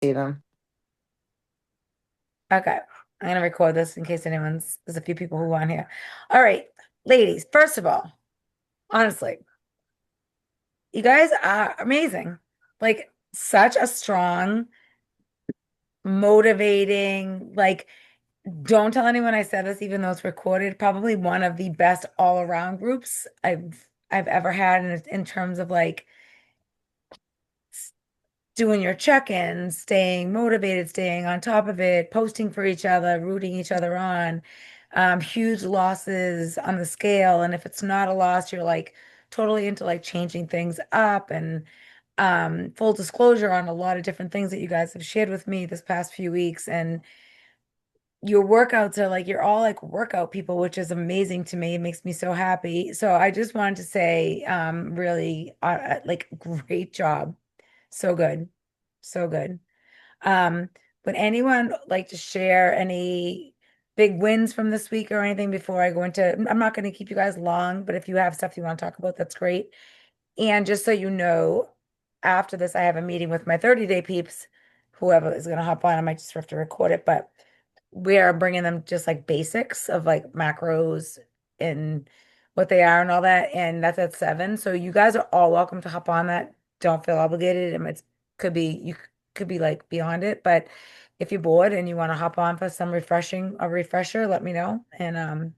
See them. Okay. I'm gonna record this in case there's a few people who want here. All right, ladies, first of all, honestly, you guys are amazing. Like such a strong, motivating, like don't tell anyone I said this, even though it's recorded, probably one of the best all-around groups I've ever had in terms of like doing your check-ins, staying motivated, staying on top of it, posting for each other, rooting each other on, huge losses on the scale. And if it's not a loss, you're like totally into like changing things up and full disclosure on a lot of different things that you guys have shared with me this past few weeks. And your workouts are like you're all like workout people, which is amazing to me. It makes me so happy. So I just wanted to say, really, like great job. So good. So good. Um, would anyone like to share any big wins from this week or anything before I go into, I'm not going to keep you guys long, but if you have stuff you want to talk about, that's great. And just so you know, after this, I have a meeting with my 30-day peeps. Whoever is going to hop on, I might just have to record it, but we are bringing them just like basics of like macros and what they are and all that. And that's at 7. So you guys are all welcome to hop on that. Don't feel obligated. And it's could be you could be like beyond it, but if you're bored and you want to hop on for some a refresher, let me know. And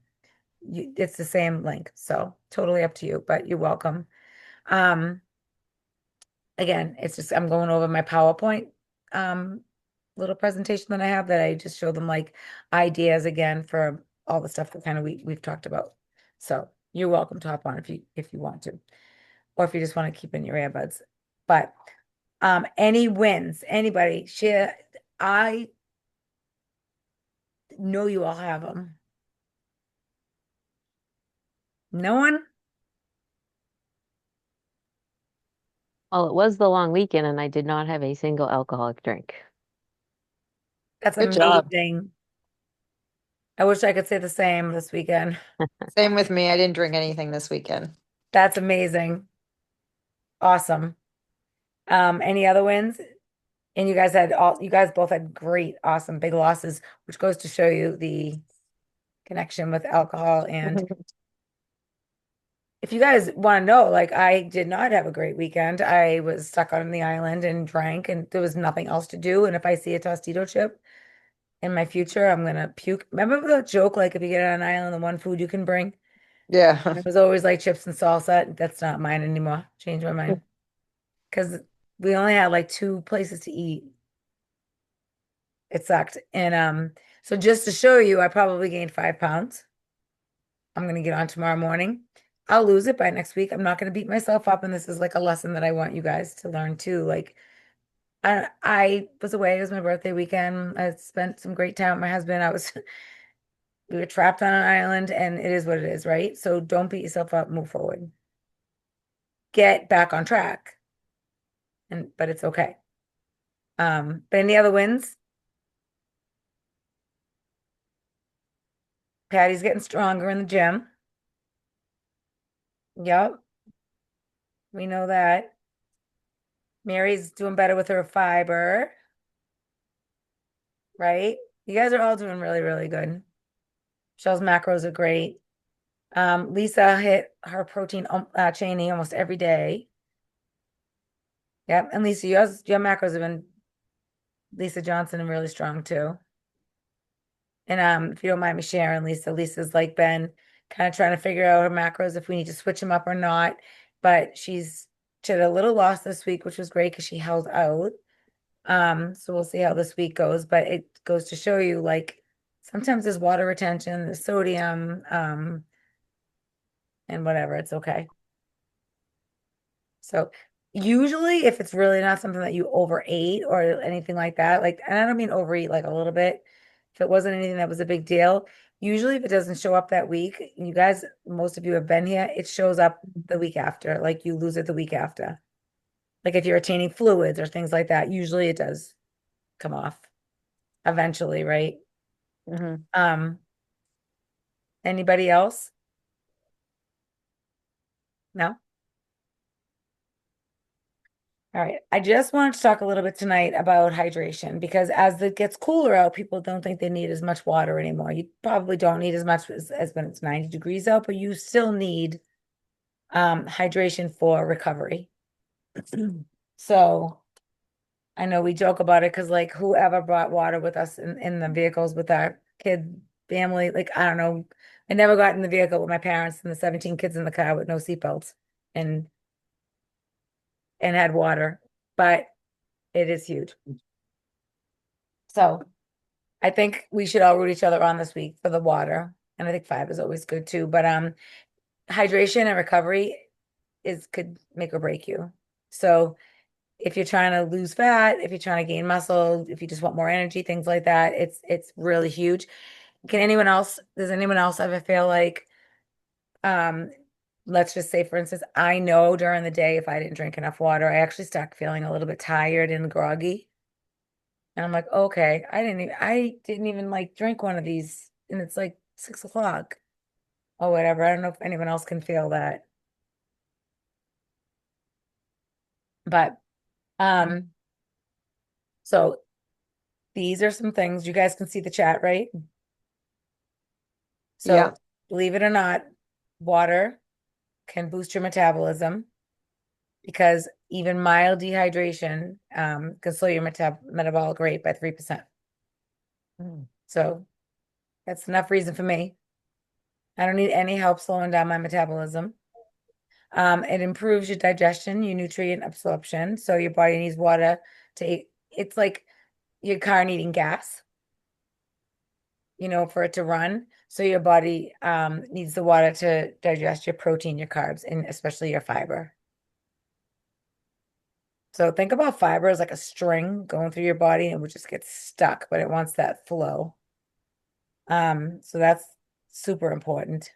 it's the same link. So totally up to you, but you're welcome. Um, Again, it's just I'm going over my PowerPoint um little presentation that I have that I just show them like ideas again for all the stuff that kind of we've talked about. So you're welcome to hop on if you want to, or if you just want to keep in your earbuds. But any wins, anybody share. I know you all have them. No one? Well, it was the long weekend and I did not have a single alcoholic drink. That's Good job. amazing. I wish I could say the same this weekend. Same with me. I didn't drink anything this weekend. That's amazing. Awesome. Any other wins? And you guys both had great, awesome big losses, which goes to show you the connection with alcohol. And if you guys want to know, like I did not have a great weekend. I was stuck on the island and drank, and there was nothing else to do. And if I see a Tostito chip in my future, I'm gonna puke. Remember the joke, like if you get on an island, the one food you can bring? Yeah. It was always like chips and salsa. That's not mine anymore. Changed my mind because we only had like 2 places to eat. It sucked. And so just to show you, I probably gained 5 pounds. I'm gonna get on tomorrow morning. I'll lose it by next week. I'm not gonna beat myself up, and this is like a lesson that I want you guys to learn too. Like I was away, it was my birthday weekend. I spent some great time with my husband. I was we were trapped on an island and it is what it is, right? So don't beat yourself up, move forward. Get back on track. And but it's okay. But any other wins? Patty's getting stronger in the gym. Yep, we know that. Mary's doing better with her fiber, right? You guys are all doing really, really good. Michelle's macros are great. Lisa hit her protein Cheney almost every day. Yep. And Lisa, your macros have been Lisa Johnson and really strong too. And if you don't mind me sharing, Lisa's like been kind of trying to figure out her macros if we need to switch them up or not. But she had a little loss this week, which was great because she held out. So we'll see how this week goes, but it goes to show you like sometimes there's water retention, there's sodium, and whatever, it's okay. So usually if it's really not something that you overate or anything like that, like, and I don't mean overeat like a little bit, if it wasn't anything that was a big deal, usually if it doesn't show up that week, you guys, most of you have been here, it shows up the week after, like you lose it the week after. Like if you're retaining fluids or things like that, usually it does come off eventually, right? Hmm. Um, Anybody else? No? All right. I just wanted to talk a little bit tonight about hydration because as it gets cooler out, people don't think they need as much water anymore. You probably don't need as much as when it's 90 degrees out, but you still need hydration for recovery. So I know we joke about it because like whoever brought water with us in the vehicles with our kid family, like I don't know, I never got in the vehicle with my parents and the 17 kids in the car with no seatbelts and had water, but it is huge. So I think we should all root each other on this week for the water. And I think 5 is always good too. But hydration and recovery could make or break you. So if you're trying to lose fat, if you're trying to gain muscle, if you just want more energy, things like that, it's really huge. Does anyone else ever feel like um let's just say for instance, I know during the day if I didn't drink enough water, I actually start feeling a little bit tired and groggy. And I'm like, okay, I didn't even like drink one of these and it's like 6 o'clock or whatever. I don't know if anyone else can feel that. But um, so these are some things you guys can see the chat, right? So Yeah. believe it or not, water can boost your metabolism because even mild dehydration can slow your metabolic rate by 3%. Mm. So that's enough reason for me. I don't need any help slowing down my metabolism. It improves your digestion, your nutrient absorption. So your body needs water it's like your car needing gas, for it to run. So your body needs the water to digest your protein, your carbs, and especially your fiber. So think about fiber as like a string going through your body and it would just get stuck, but it wants that flow. So that's super important.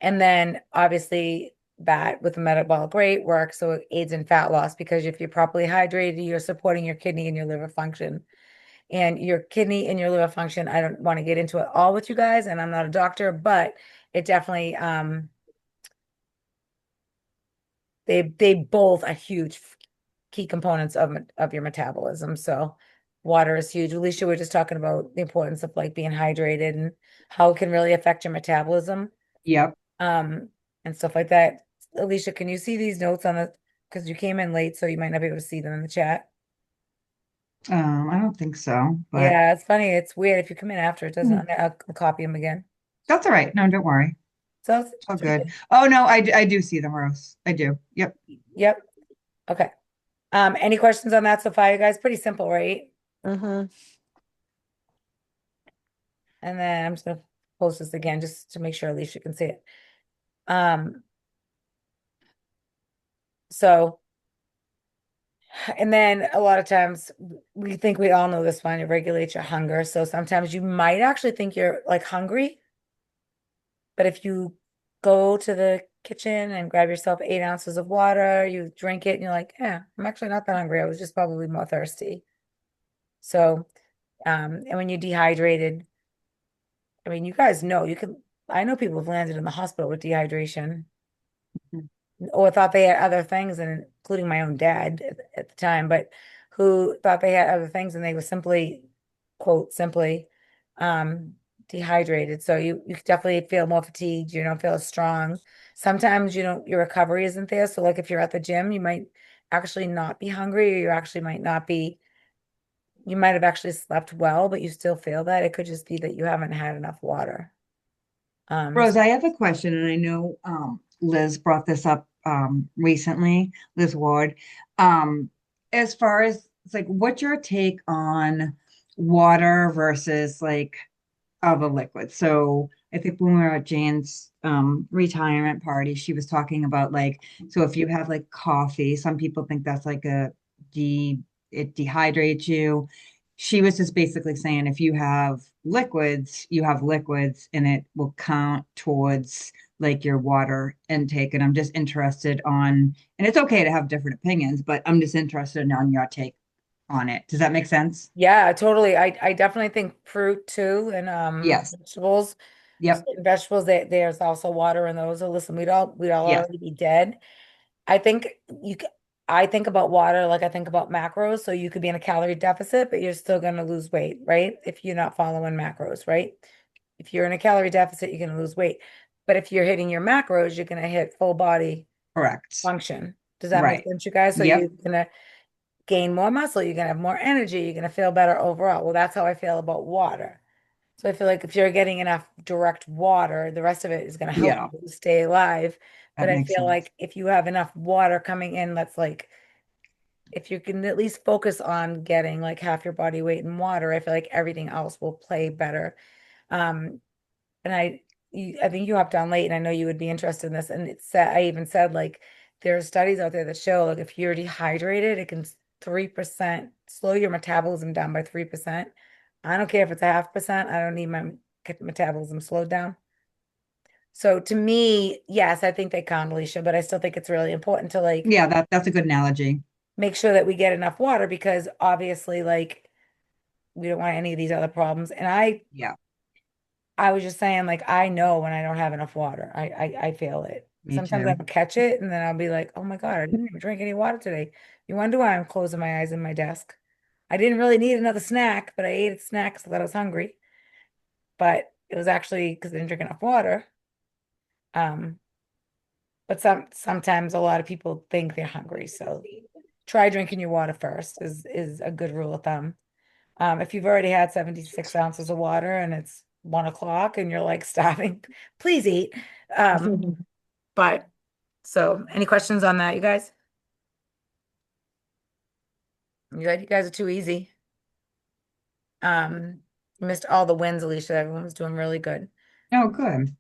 And then obviously that with the metabolic rate works, so it aids in fat loss because if you're properly hydrated, you're supporting your kidney and your liver function. And your kidney and your liver function, I don't want to get into it all with you guys, and I'm not a doctor, but it definitely they both are huge key components of your metabolism. So water is huge. Alicia, we're just talking about the importance of like being hydrated and how it can really affect your metabolism. Yep. um, and stuff like that. Alicia, can you see these notes because you came in late, so you might not be able to see them in the chat. I don't think so, but Yeah, it's funny. It's weird if you come in after it doesn't. I'll copy them again. that's all right. No, don't worry. So, It's all good. Oh no, I do see them, Rose. I do. Yep. yep. Okay. Any questions on that so far, you guys? Pretty simple, right? Mm-hmm. And then I'm just gonna post this again just to make sure Alicia can see it. Um, so and then a lot of times we think we all know this one, it regulates your hunger. So sometimes you might actually think you're like hungry, but if you go to the kitchen and grab yourself 8 ounces of water, you drink it and you're like, yeah, I'm actually not that hungry. I was just probably more thirsty. So, and when you're dehydrated, I mean, you guys know I know people have landed in the hospital with dehydration or thought they had other things, and including my own dad at the time, but who thought they had other things and they were simply, quote, simply dehydrated. So you definitely feel more fatigued, you don't feel as strong. Sometimes your recovery isn't there. So like if you're at the gym, you might actually not be hungry, or you might have actually slept well, but you still feel that. It could just be that you haven't had enough water. Rose, I have a question, and I know Liz brought this up recently, Liz Ward. As far as it's like, what's your take on water versus like other liquids? So I think when we were at Jane's retirement party, she was talking about like, so if you have like coffee, some people think that's like it dehydrates you. She was just basically saying if you have liquids and it will count towards like your water intake. And I'm just interested and it's okay to have different opinions, but I'm just interested on your take on it. Does that make sense? Yeah, totally. I definitely think fruit too, and Yes. vegetables. Yep. Vegetables, there's also water in those. So listen, we'd all Yes. already be dead. I think I think about water like I think about macros. So you could be in a calorie deficit, but you're still going to lose weight, right? If you're not following macros, right? If you're in a calorie deficit, you're going to lose weight. But if you're hitting your macros, you're going to hit full body Correct. function. Does that make Right. sense, you guys? So Yep. you're going to gain more muscle, you're going to have more energy, you're going to feel better overall. Well, that's how I feel about water. So I feel like if you're getting enough direct water, the rest of it is going to help Yeah, you stay alive. But that I makes feel sense. like if you have enough water coming in, that's like, if you can at least focus on getting like half your body weight in water, I feel like everything else will play better. Um, and I think you hopped on late, and I know you would be interested in this. And it said, I even said like there are studies out there that show like if you're dehydrated, it can 3% slow your metabolism down by 3%. I don't care if it's a 0.5%. I don't need my metabolism slowed down. So to me, yes, I think they count, Alicia, but I still think it's really important to like Yeah, that's a good analogy. make sure that we get enough water because obviously like we don't want any of these other problems. And Yeah, I was just saying, like, I know when I don't have enough water. I feel it. me Sometimes too. I'll catch it and then I'll be like, oh my God, I didn't even drink any water today. You wonder why I'm closing my eyes in my desk. I didn't really need another snack, but I ate a snack because I thought I was hungry. But it was actually because I didn't drink enough water. Um, but sometimes a lot of people think they're hungry. So try drinking your water first is a good rule of thumb. If you've already had 76 ounces of water and it's 1 o'clock and you're like starving, please eat. Um, but so any questions on that, you guys? You guys are too easy. You missed all the wins, Alicia. Everyone was doing really good. Oh, good.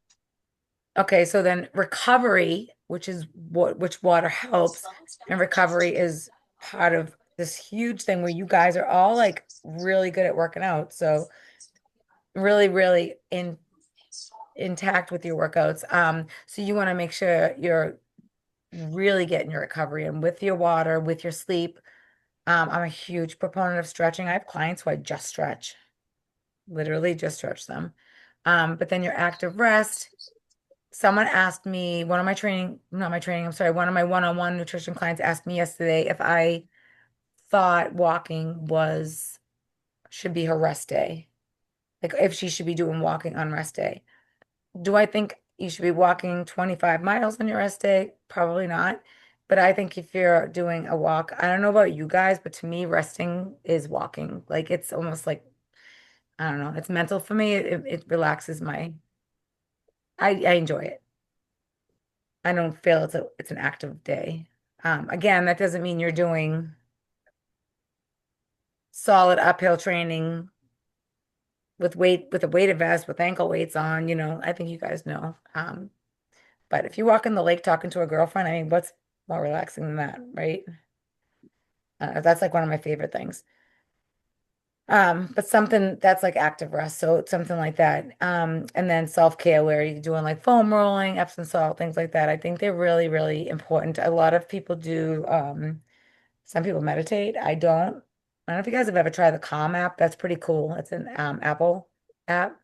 Okay, so then recovery, which water helps, and recovery is part of this huge thing where you guys are all like really good at working out. So really, really intact with your workouts. So you want to make sure you're really getting your recovery and with your water, with your sleep. I'm a huge proponent of stretching. I have clients who I just stretch, literally just stretch them. But then your active rest. Someone asked me, one of my training, not my training, I'm sorry, one of my one-on-one nutrition clients asked me yesterday if I thought walking should be her rest day. Like if she should be doing walking on rest day. Do I think you should be walking 25 miles on your rest day? Probably not. But I think if you're doing a walk, I don't know about you guys, but to me, resting is walking. Like it's almost like, I don't know, it's mental for me. It relaxes I enjoy it. I don't feel it's an active day. Again, that doesn't mean you're doing solid uphill training with a weighted vest with ankle weights on, I think you guys know. But if you walk in the lake talking to a girlfriend, I mean, what's more relaxing than that, right? That's like one of my favorite things. But something that's like active rest, so it's something like that. And then self-care where you're doing like foam rolling, Epsom salt, things like that. I think they're really, really important. A lot of people do, some people meditate. I don't. I don't know if you guys have ever tried the Calm app. That's pretty cool. It's an Apple app.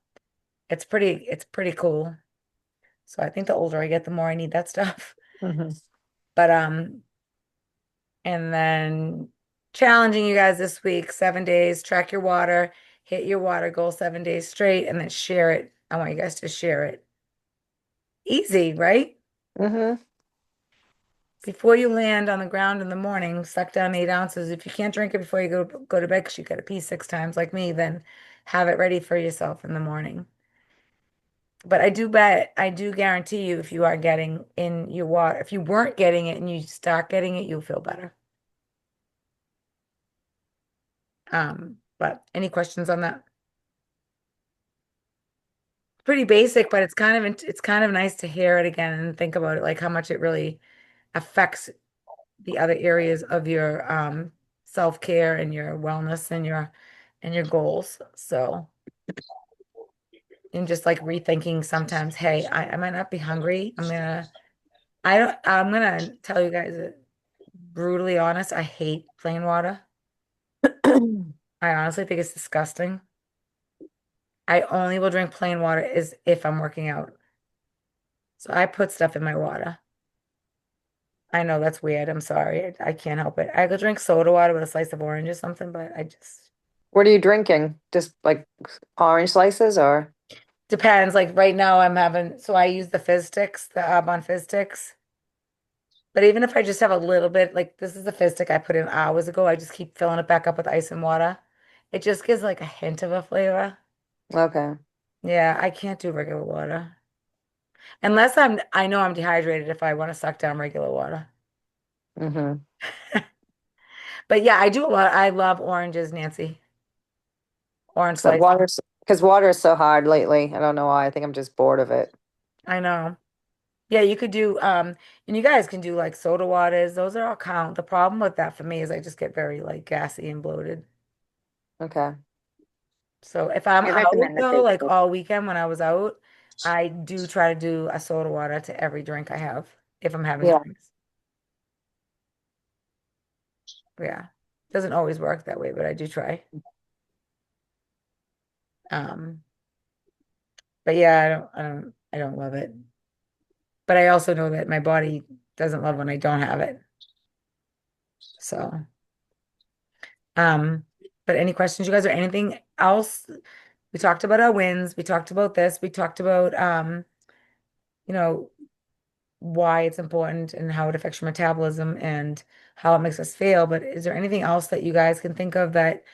It's pretty cool. So I think the older I get, the more I need that stuff. Mhm. But and then challenging you guys this week, 7 days, track your water, hit your water goal 7 days straight, and then share it. I want you guys to share it. Easy, right? Mhm. Before you land on the ground in the morning, suck down 8 ounces. If you can't drink it before you go to bed because you got to pee 6 times like me, then have it ready for yourself in the morning. But I do guarantee you, if you are getting in your water, if you weren't getting it and you start getting it, you'll feel better. But any questions on that? Pretty basic, but it's kind of nice to hear it again and think about it, like how much it really affects the other areas of your self-care and your wellness and your goals. So, and just like rethinking sometimes, hey, I might not be hungry. I'm gonna tell you guys brutally honest, I hate plain water. I honestly think it's disgusting. I only will drink plain water is if I'm working out. So I put stuff in my water. I know that's weird. I'm sorry. I can't help it. I could drink soda water with a slice of orange or something, but I just What are you drinking? Just like orange slices or? depends. Like right now, I'm having, so I use the fizz sticks, the Arbonne fizz sticks. But even if I just have a little bit, like this is the fizz stick I put in hours ago, I just keep filling it back up with ice and water. It just gives like a hint of a flavor. Okay. Yeah, I can't do regular water. Unless I know I'm dehydrated if I want to suck down regular water. Mm-hmm. But yeah, I do a lot. I love oranges, Nancy. Orange So slice. because water is so hard lately. I don't know why. I think I'm just bored of it. I know. Yeah, you could do and you guys can do like soda waters. Those are all count. The problem with that for me is I just get very like gassy and bloated. Okay. So if I'm I out recommend the though, fizz like stick. all weekend when I was out, I do try to do a soda water to every drink I have if I'm having Yeah. drinks. Yeah. Doesn't always work that way, but I do try. Um, but yeah, I don't love it. But I also know that my body doesn't love when I don't have it. So, um, but any questions, you guys, or anything else? We talked about our wins. We talked about this. We talked about you know, why it's important and how it affects your metabolism and how it makes us feel. But is there anything else that you guys can think of that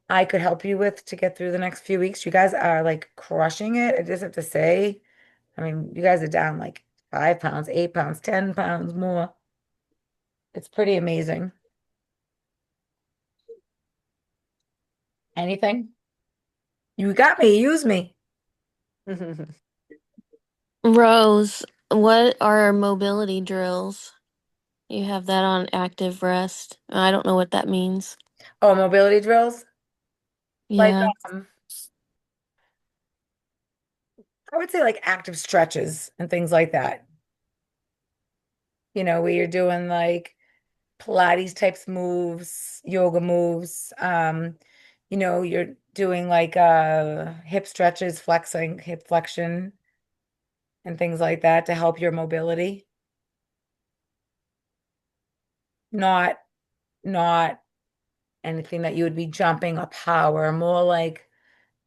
I could help you with to get through the next few weeks? You guys are like crushing it. I just have to say, I mean, you guys are down like 5 pounds, 8 pounds, 10 pounds more. It's pretty amazing. Anything? You got me. Use me. Rose, what are mobility drills? You have that on active rest. I don't know what that means. Oh, mobility drills? Like, Yeah. I would say like active stretches and things like that. Where you're doing like Pilates types moves, yoga moves. You're doing like hip stretches, flexing, hip flexion and things like that to help your mobility. Not not anything that you would be jumping or power, more like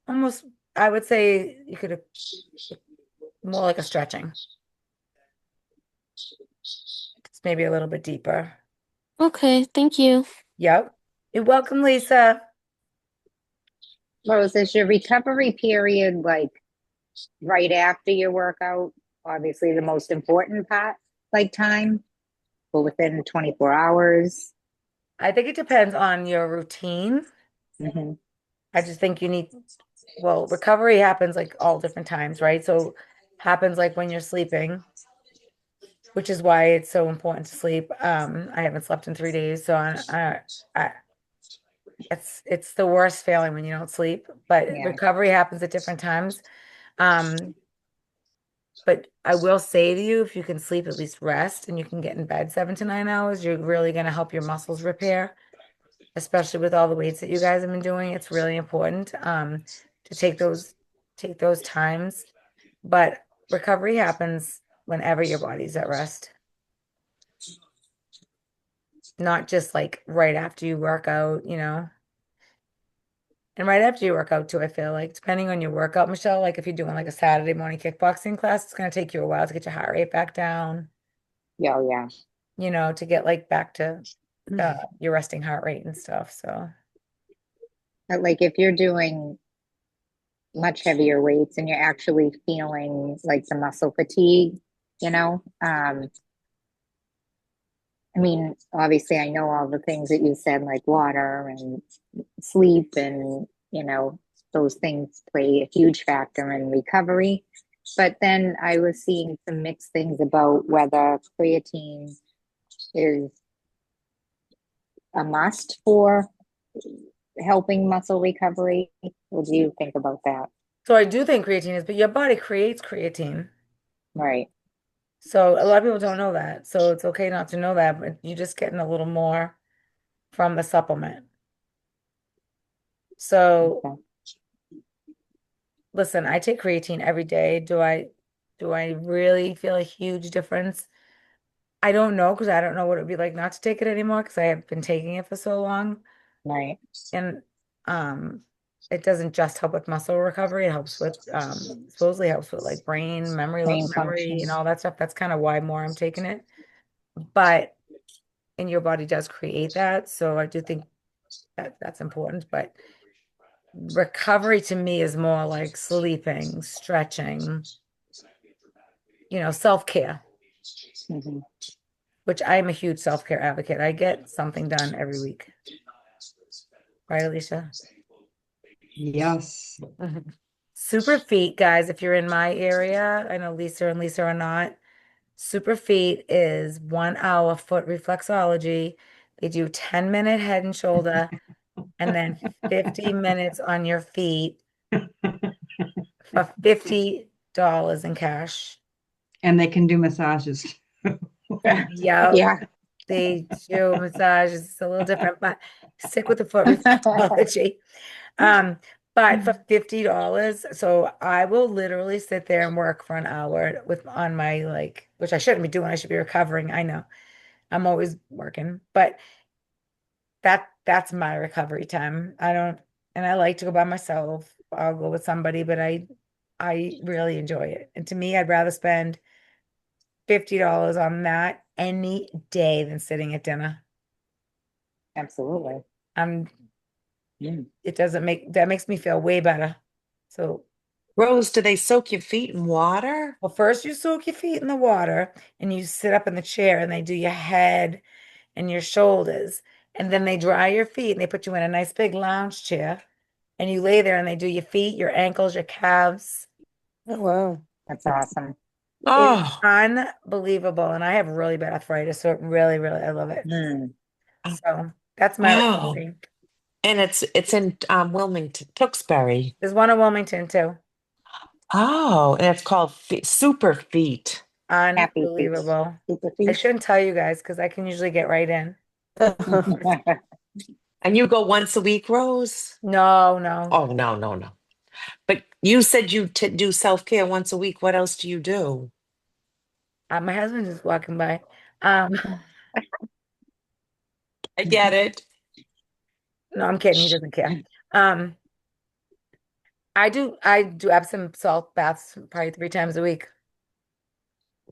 almost I would say you could more like a stretching. It's maybe a little bit deeper. Okay, thank you. Yep. You're welcome, Lisa. Rose, is your recovery period like right after your workout? Obviously, the most important part, like time, but within 24 hours. I think it depends on your routine. Hmm. I just think you need, well, recovery happens like all different times, right? So happens like when you're sleeping, which is why it's so important to sleep. I haven't slept in 3 days, so I it's the worst feeling when you don't sleep. But Yeah. recovery happens at different times. Um, but I will say to you, if you can sleep, at least rest, and you can get in bed 7 to 9 hours, you're really going to help your muscles repair, especially with all the weights that you guys have been doing. It's really important to take those times. But recovery happens whenever your body's at rest, not just like right after you work out. And right after you work out too, I feel like, depending on your workout, Michelle, like if you're doing like a Saturday morning kickboxing class, it's going to take you a while to get your heart rate back down, Yeah, oh, yeah. to get like back to your resting heart rate and stuff. So, But like if you're doing much heavier weights and you're actually feeling like the muscle fatigue, you know, I mean, obviously, I know all the things that you said, like water and sleep, and those things play a huge factor in recovery. But then I was seeing some mixed things about whether creatine is a must for helping muscle recovery. What do you think about that? so I do think creatine is, but your body creates creatine. Right. So a lot of people don't know that. So it's okay not to know that, but you're just getting a little more from the supplement. So Okay. listen, I take creatine every day. Do I really feel a huge difference? I don't know because I don't know what it would be like not to take it anymore because I have been taking it for so long. Right. And it doesn't just help with muscle recovery, it helps with supposedly helps with like brain memory, Brain memory and function. all that stuff. That's kind of why more I'm taking it. But and your body does create that. So I do think that that's important. But recovery to me is more like sleeping, stretching, self-care, Mhm. which I'm a huge self-care advocate. I get something done every week. Right, Alicia? Yes. Super Feet, guys, if you're in my area, I know Lisa and Lisa are not. Super Feet is 1 hour foot reflexology. They do 10-minute head and shoulder and then 50 minutes on your feet for $50 in cash. And they can do massages. Yeah, Yeah. they do massages. It's a little different, but stick with the foot reflexology. But for $50, so I will literally sit there and work for an hour on my which I shouldn't be doing. I should be recovering. I know. I'm always working, but that's my recovery time. And I like to go by myself. I'll go with somebody, but I really enjoy it. And to me, I'd rather spend $50 on that any day than sitting at dinner. Absolutely. Um, Mm. that makes me feel way better. So, Rose, do they soak your feet in water? well, first you soak your feet in the water and you sit up in the chair and they do your head and your shoulders. And then they dry your feet and they put you in a nice big lounge chair and you lay there and they do your feet, your ankles, your calves. Oh, wow. That's awesome. It's Oh, unbelievable. And I have really bad arthritis, so it really, really, I love it. Mm. So that's my wow. recovery. And it's in Wilmington, Tewksbury. There's one in Wilmington too. Oh, and it's called Super Feet. Happy feet. Unbelievable. Super I feet. shouldn't tell you guys because I can usually get right in. And you go once a week, Rose? No, no. Oh, no, no, no. But you said you t do self-care once a week. What else do you do? My husband's just walking by. Um, I get it. no, I'm kidding. He doesn't care. Um, I do Epsom salt baths probably 3 times a week.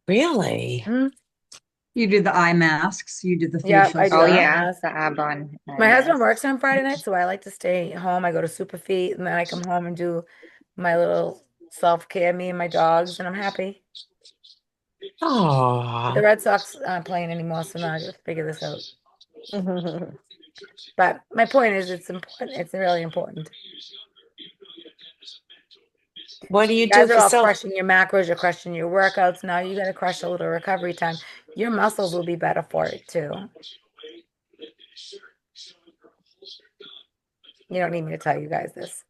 Really? You do the eye masks, you do the Yeah, facial I do Oh, eye stuff. yeah. masks. The Arbonne. My husband Yes. works on Friday night, so I like to stay home. I go to Super Feet and then I come home and do my little self-care, me and my dogs, and I'm happy. The Oh, Red Sox aren't playing anymore, so now I gotta figure this out. But my point is, it's important. It's really important. what do you You guys do are for all self? crushing your macros, you're crushing your workouts. Now you got to crush a little recovery time. Your muscles will be better for it too. You don't need me to tell you guys this.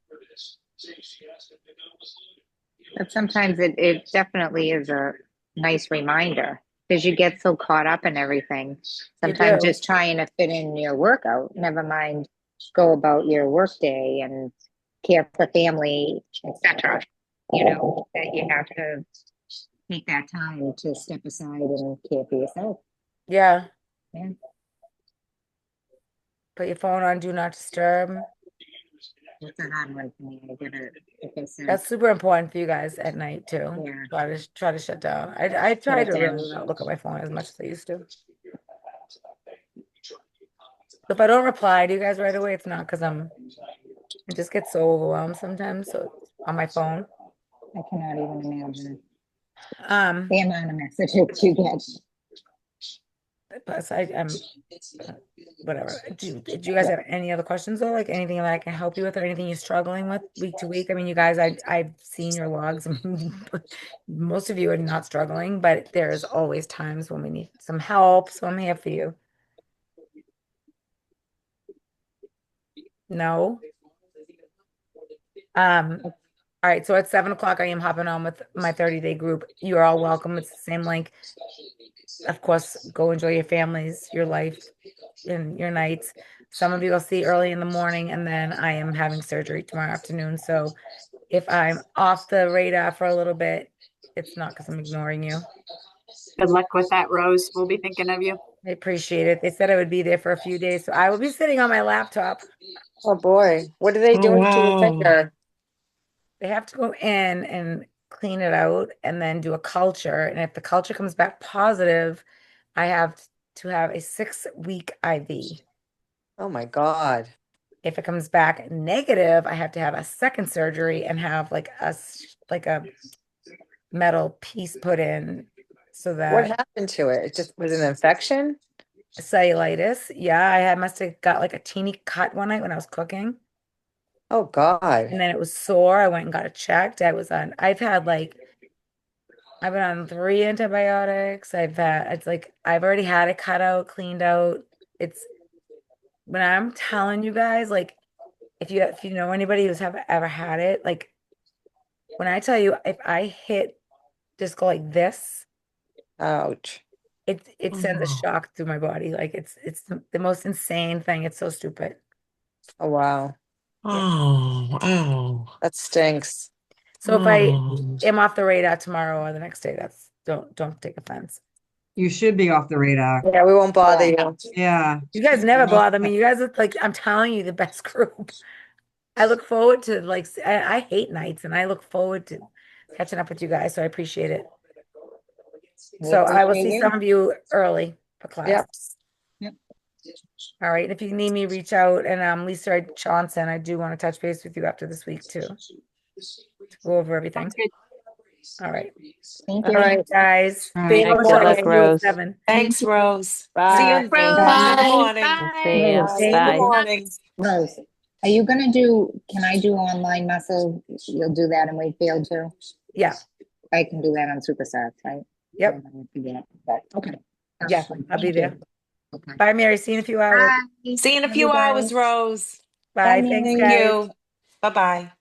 But sometimes it definitely is a nice reminder because you get so caught up in everything. Sometimes do. just trying to fit in your workout, never mind go about your work day and care for family, etc. That you have to take that time to step aside and care for yourself. Yeah. Yeah. Put your phone on, do not disturb. That's a hard one for me. I gotta, like I said, That's super important for you guys at night too. Yeah. Try to shut down. I try it to down. really not look at my phone as much as I used to. If I don't reply to you guys right away, it's not because I just get so overwhelmed sometimes. So on my phone. I cannot even imagine Um, the amount of messages you get. plus I'm whatever. Do you guys have any other questions though? Like anything that I can help you with or anything you're struggling with week to week? I mean, you guys, I've seen your logs. Most of you are not struggling, but there's always times when we need some help. So I'm here for you. No. All right, so at 7 o'clock, I am hopping on with my 30-day group. You are all welcome. It's the same link. Of course, go enjoy your families, your life, and your nights. Some of you will see early in the morning, and then I am having surgery tomorrow afternoon. So if I'm off the radar for a little bit, it's not because I'm ignoring you. Good luck with that, Rose. We'll be thinking of you. I appreciate it. They said I would be there for a few days, so I will be sitting on my laptop. Oh, boy. What are they Oh, doing to your wow. finger? They have to go in and clean it out and then do a culture. And if the culture comes back positive, I have to have a 6-week IV. Oh, my God. If it comes back negative, I have to have a second surgery and have like a metal piece put in so What that happened to it? It just was an infection? cellulitis. Yeah, must have got like a teeny cut one night when I was cooking. Oh, God. And then it was sore. I went and got it checked. I've been on 3 antibiotics. I've already had it cut out, cleaned out. When I'm telling you guys, like, if you know anybody who's ever had it, like, when I tell you, if I just go like this, Ouch. it sends a Oh. shock through my body. Like, it's the most insane thing. It's so stupid. Oh, wow. Oh, oh, That stinks. So if I oh. am off the radar tomorrow or the next day, don't take offense. You should be off the radar. Yeah, we won't bother you. Yeah. You guys never bother me. You guys are like, I'm telling you, the best group. I look forward to I hate nights and I look forward to catching up with you guys. So I appreciate it. So I will see some of you early for class. Yep. All right. If you need me, reach out. And Lisa Johnson, I do want to touch base with you after this week too. To go over everything. Sounds good. All right. Thank All you. right. Guys. All See you right. in the Thanks, good luck, morning. Rose. 7. Thanks, Rose. See Bye. you Rose. in the Bye. morning. I'll Bye. see ya. Rose, See you in the Bye. morning. Rose, are you can I do online muscle? You'll do that in Wakefield too? Yeah. I can do that on Superstar, right? Yep. Okay. Yeah. I'll be Thank there. you. Okay. Bye, Mary. See you in a few hours. Bye. See you in a Love few you hours, guys. Rose. Bye. Bye, Thanks, Mary. Thank guys. you. Bye-bye.